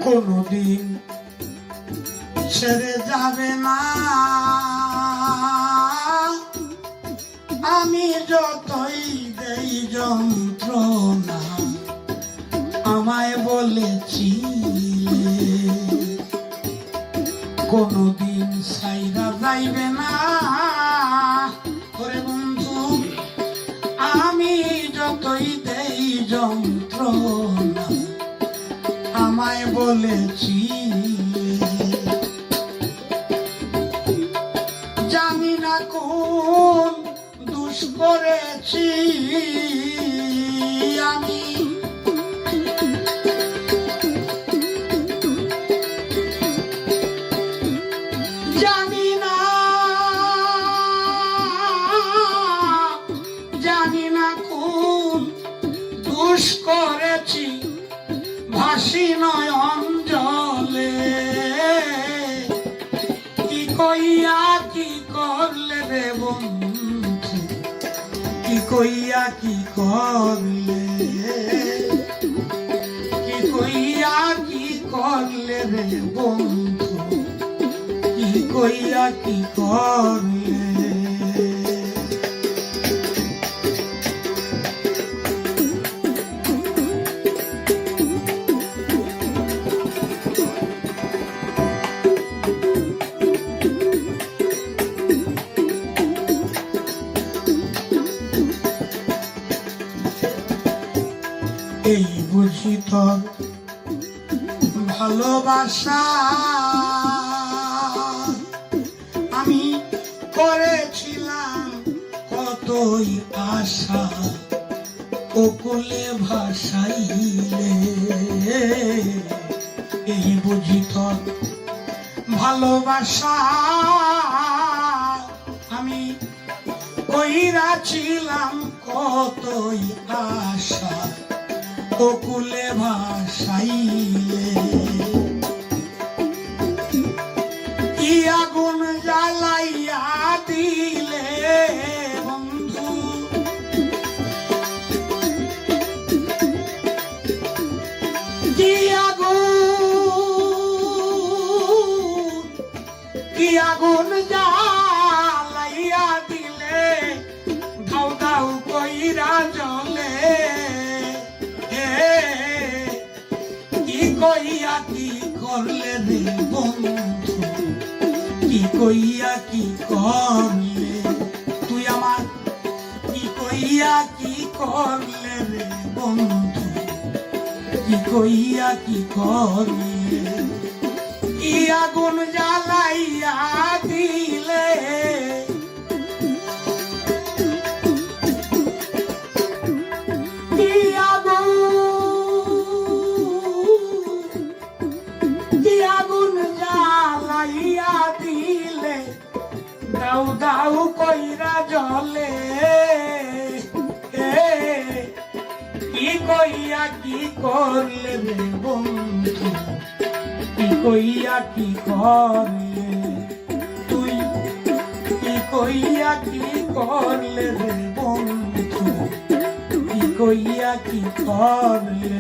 কোনদিন ছেড়ে যাবে না। আমি যতই দেই যন্ত্রণা আমায় বলেছিলে কোনদিন ছাইরা যাইবে না। ওরে বন্ধু আমি যতই দেই যন্ত্রণা আমায় বলেছি জানি না কোন দুষ করেছি আমি জানি না কোন দুষ করেছি ভাসি নয়ন জলে কি কইয়া কি করলে রে বন্ধু কি কইয়া কি করলে কি কইয়া কি করলে রে বন্ধু কি কইয়া কি করলে এই বুঝি তোর ভালোবাসা আমি করেছিলাম কতই আশা ওকুলে ভাসাইলে এই বুঝি তোর ভালোবাসা আমি কইরাছিলাম কতই আশা ওকুলে ভাসাইলে কি আগুন জ্বালাইয়া দিলে বন্ধু কি আগুন জ্বালাইয়া দিলে দাউ দাউ কইরা জ্বলে কি কইয়া কি করলে রে বন্ধু কি কইয়া কি করলে তুই আমার কি কইয়া কি করলে রে বন্ধু কি কইয়া কি করলে কি আগুন জ্বালাইয়া দিলে দাউ দাউ কইরা জ্বলে কি কইয়া কি করলে রে বন্ধু কি কইয়া কি করলে তুই কি কইয়া কি করলে রে বন্ধু কি কইয়া কি করলে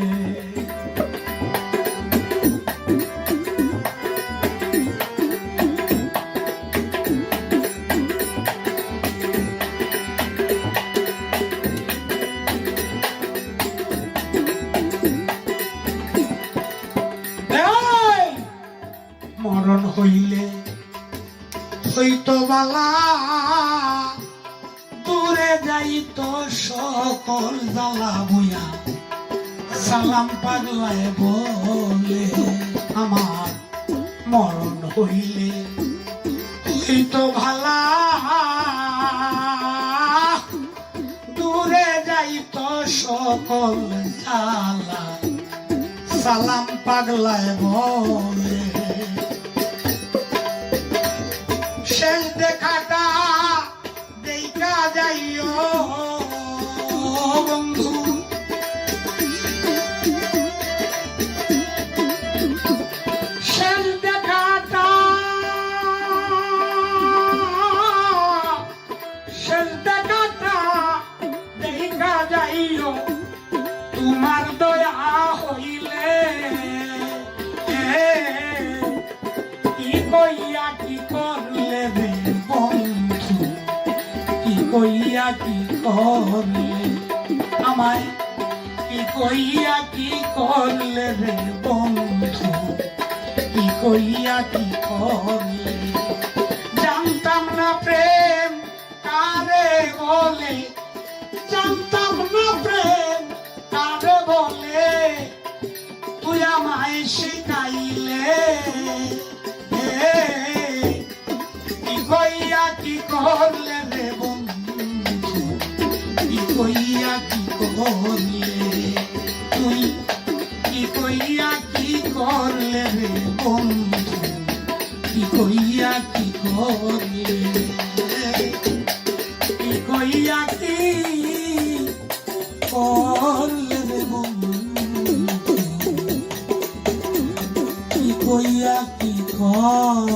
মরণ হইলে হইতো বালা দূরে যাইতো সকল জ্বালা বইয়া সালাম পাগলায় বলে আমার মরণ হইলে হইতো ভালা দূরে যাইতো সকল জ্বালা সালাম পাগলায় বলে শেষ দেখাটা দেখা যাইও বন্ধু শেষ দেখাটা দেখা যাইও তোমার দয়া হইলে করলে আমায় কি কইয়া কি করলে রে বন্ধু কি কইয়া কি করলে জানতাম না প্রেম কারে বলে জানতাম না প্রেম কারে বলে তুই আমায় শিখাইলে কি কইয়া কি করলে রে বন্ধু কি কইয়া কি করলে তুই কি কইয়া কি করলে রে বন্ধু কি কইয়া কি করলে কি কইয়া কি করলে রে বন্ধু কি কইয়া কি করলে